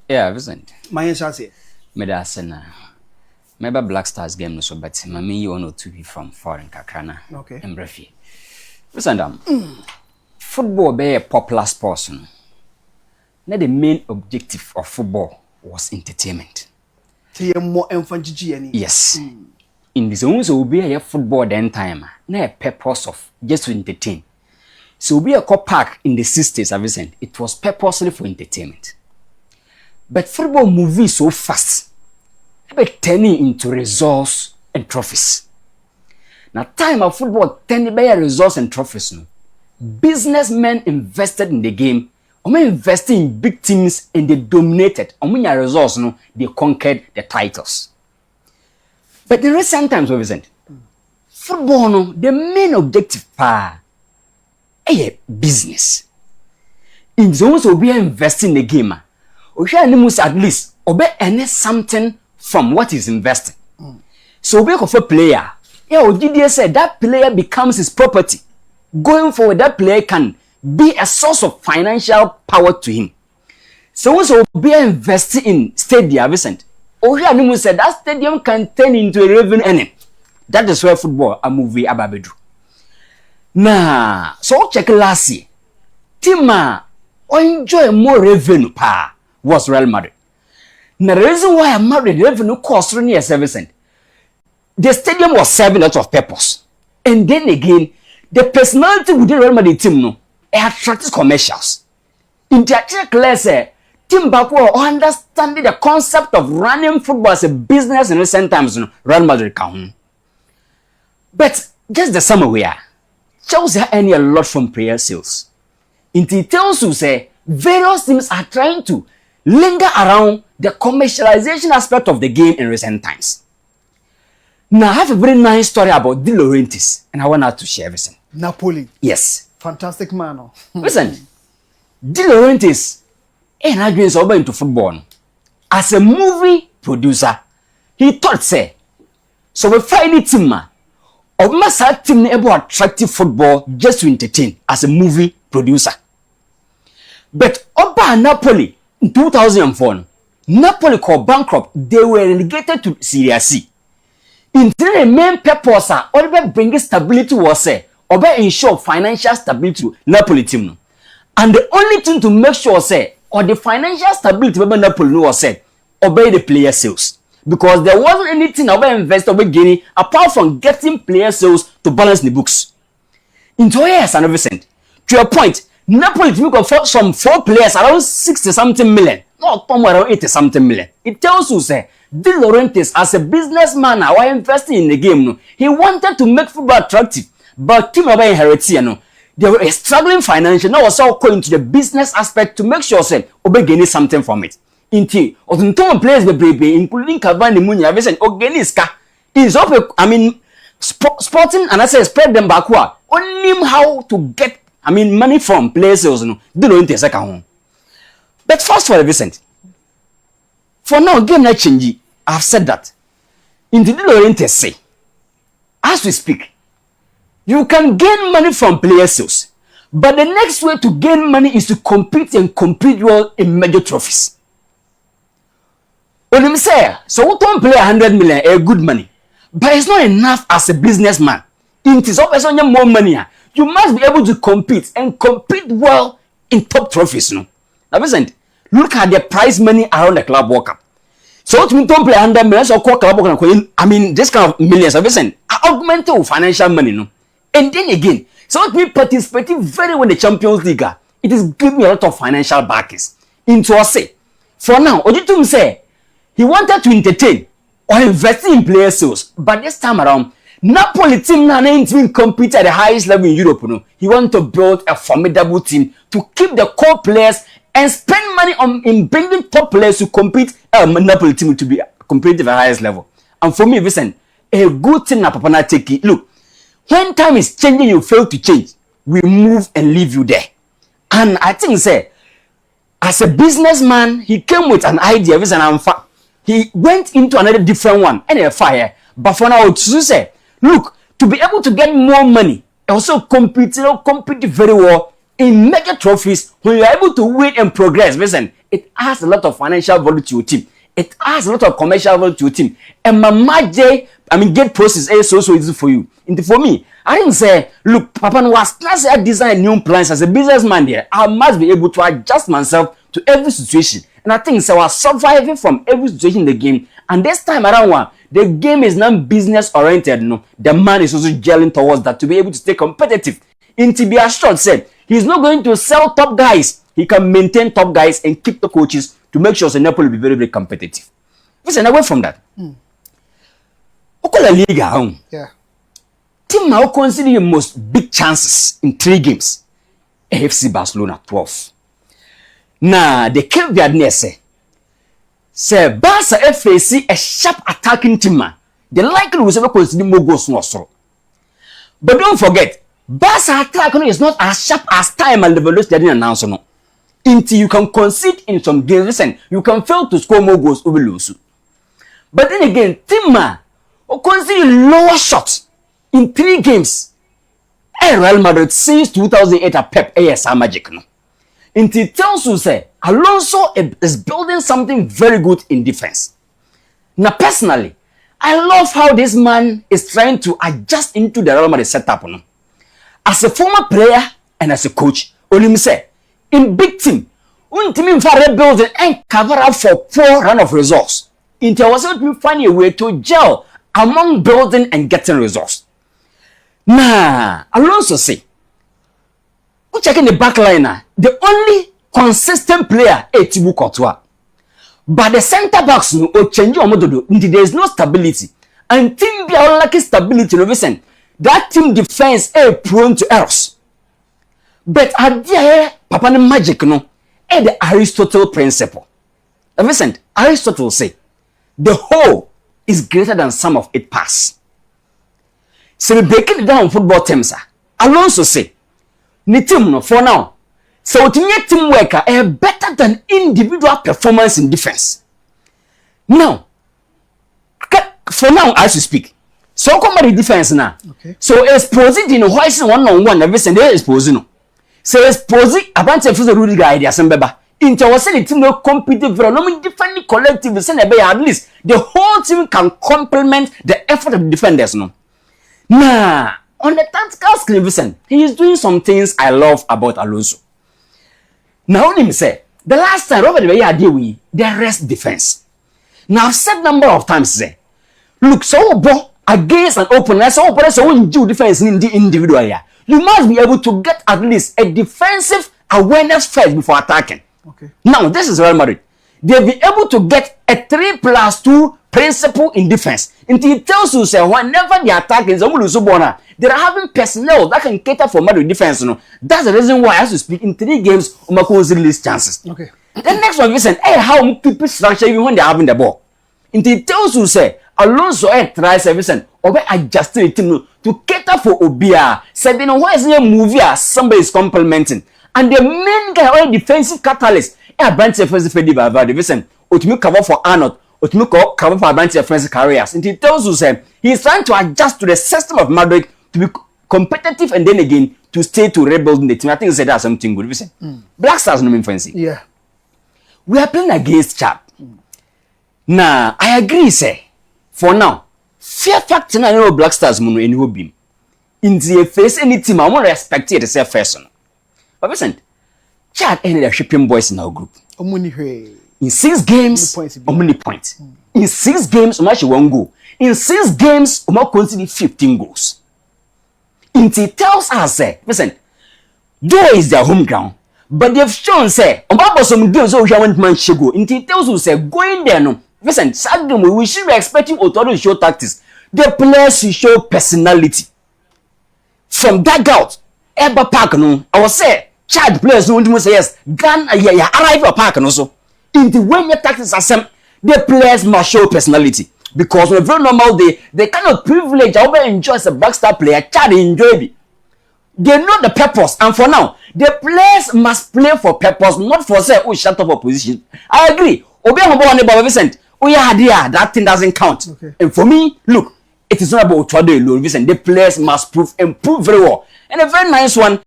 Yeah, Vincent. My chance. Medasena. Maybe Black Stars game no so but mami you want to be from foreign kakrana. Okay. Embrefi. Vincent football be a popular sport. Now the main objective of football was entertainment. Yes. In this own so be a football then time. Na a purpose of just to entertain. So be a park in the 60s, Vincent. It was purposely for entertainment. But football moves so fast, turning into results and trophies. Now, time of football turning by results and trophies. No, businessmen invested in the game. Invested in big teams and they dominated. Results, no, they conquered the titles. But in recent times, Vincent, football, no, the main objective, business. In those who be investing in the game. At least earn something from what is invested. So we for player. Yeah, said that player becomes his property. Going forward, that player can be a source of financial power to him. So also be investing in stadium, Vincent. Said that stadium can turn into a revenue earning. That is where football a movie ababedu. Nah, so check last year. Tima enjoy more revenue was Real Madrid. Now the reason why Madrid revenue cost near 7%. The stadium was serving a lot of purpose. And then again, the personality within Real Madrid team no, it attracted commercials. In the class, team back will understanding the concept of running football as a business in recent times, no, Real Madrid can. But just the summer we are, Chelsea earning a lot from player sales. In details, you say various teams are trying to linger around the commercialization aspect of the game in recent times. Now, I have a very nice story about De Laurentiis, and I want to share everything. Napoli. Yes. Fantastic man. Listen, De Laurentiis, and I dreams over into football. As a movie producer, he thought, say, so we find it team, of my team about attractive football just to entertain as a movie producer. But Oba Napoli, in 2004, Napoli called bankrupt. They were relegated to Serie C. In the main purpose, Oba bringing stability was Oba ensure financial stability to Napoli team. And the only thing to make sure or the financial stability of Napoli was obey the player sales. Because there wasn't anything Oba invest Oba gaining apart from getting player sales to balance the books. In 2 years and Vincent, to your point, Napoli team got some 4 players around 60-something million. Not around 80-something million. It tells you, De Laurentiis, as a businessman, while investing in the game, no, he wanted to make football attractive. But team Oba inherited, no, they were struggling financially. Now was all going to the business aspect to make sure Oba gaining something from it. Inti, or the players including Cavani, Munya, Vincent, Organiska, is up. Sporting and I say spread them backward. Only how to get money from players, no, De Laurentiis second home. But first for Vincent, for now, game not change. I've said that. In the De Laurentiis say, as we speak, you can gain money from player sales, but the next way to gain money is to compete and compete well in major trophies. When say, so we don't play 100 million, a good money, but it's not enough as a businessman. It is always on more money. You must be able to compete and compete well in top trophies. No, now Vincent, look at the prize money around the Club World Cup. So we don't play 100 million or Club World Cup. This kind of millions. Vincent, augmented with financial money. No, and then again, so we participating very well in the Champions League. It is giving me a lot of financial backers. Into us say, for now, Ojitum say he wanted to entertain or invest in player sales, but this time around, Napoli team now ain't been compete at the highest level in Europe. No, he want to build a formidable team to keep the core players and spend money in bringing top players to compete. Napoli team to be competitive at the highest level. And for me, Vincent, a good thing na Papa na take it. Look, when time is changing, you fail to change. We move and leave you there. And I think, as a businessman, he came with an idea. He went into another different one and a fire. But for now, to say, look, to be able to get more money, also compete very well in major trophies. When you are able to win and progress, listen, it adds a lot of financial value to your team. It adds a lot of commercial value to your team. And my get process is so easy for you. And for me, I didn't say, look, Papa, I design new plans as a businessman there. I must be able to adjust myself to every situation. And I think so I was surviving from every situation in the game. And this time around, the game is not business oriented. No, the man is also gelling towards that to be able to stay competitive. In be assured said he's not going to sell top guys. He can maintain top guys and keep the coaches to make sure Napoli will be very, very competitive. Listen, away from that. Okola Liga, yeah. Team now consider the most big chances in 3 games. AFC Barcelona 12. Now the Cape Verde say Barca FAC a sharp attacking team. The likelihood was ever consider more goals no so. But don't forget, Barca attack is not as sharp as time and level they didn't announce no. Until you can concede in some games, listen, you can fail to score more goals over lose. But then again, team consider lower shots in 3 games. Real Madrid since 2008 at Pep AS magic no. Until it tells you say Alonso is building something very good in defense. Now personally, I love how this man is trying to adjust into the Real Madrid setup. No? As a former player and as a coach, only say in big team, one team for rebuilding and cover up for poor run of results. Until was able to find a way to gel among building and getting results. Nah, Alonso say, we checking the back line. The only consistent player is Thibaut Courtois. But the center backs no change your model. There is no stability. And team be all like stability. No listen, that team defense is prone to errors. But at the Papa the magic no, the Aristotle principle. Listen, Aristotle say the whole is greater than sum of its parts. So we break it down football terms. Alonso say, ni team no for now. So teamwork better than individual performance in defense. Now, for now as we speak, so come the defense now. Okay. So exposing in hoisting 1-on-1 everything they exposing. So exposing about to the Rudiger idea sembeba. Into was the team no competitive for no different collective send at least the whole team can complement the effort of the defenders no. Nah, on the tactical screen, listen, he is doing some things I love about Alonso. Now, let me say, the last time Robert Weah deal with the rest defense. Now, I've said number of times, say, look, so against an opponent, so when you defense in the individual here, you must be able to get at least a defensive awareness first before attacking. Okay. Now, this is Real Madrid. They'll be able to get a 3+2 principle in defense. Until it tells you, say, whenever they attack in Zamulu, they are having personnel that can cater for Madrid defense. No? That's the reason why, as we speak, in 3 games, Umako release chances. Okay. The next one, listen, how people structure even when they're having the ball. Until it tells you, say, Alonso tries everything, or adjusting the team to cater for Obia. Said, you know, why is there a movie somebody is complimenting? And the main guy, or defensive catalyst, branch defensive Fedi listen, Otimi cover for Arnold. Otimi cover for branch defensive careers. And he tells you, say, he's trying to adjust to the system of Madrid to be competitive and then again to stay to rebuilding the team. I think he said that's something good. Listen, Black Stars no mean fancy. Yeah. We are playing against Chad. Now, I agree, say, for now, fear factor na no Black Stars mono any beam. In the face any team, I want to respect it as a first. But listen, Chad ended up shipping boys in our group. In 6 games, how many points? In 6 games, how much 1 goal? In 6 games, how consider 15 goals. It tells us, say, listen, though is their home ground, but they've shown, say, about some games, so we want man go. It tells you, say, going there, no. Listen, sadly, we should be expecting Otoro to show tactics. The players should show personality. From that out, Eba Park, no, I was say, child players don't say yes, gun, yeah, arrive at Park, no, so. In the way your tactics are some, the players must show personality. Because on a very normal day, they cannot privilege or enjoy as a backstar player, child enjoy it. They know the purpose, and for now, the players must play for purpose, not for say, oh, shut up opposition. I agree. Vicent, oh yeah, dear, that thing doesn't count. Okay. And for me, look, it is not about Twado alone. Vicent, the players must improve very well. And a very nice one.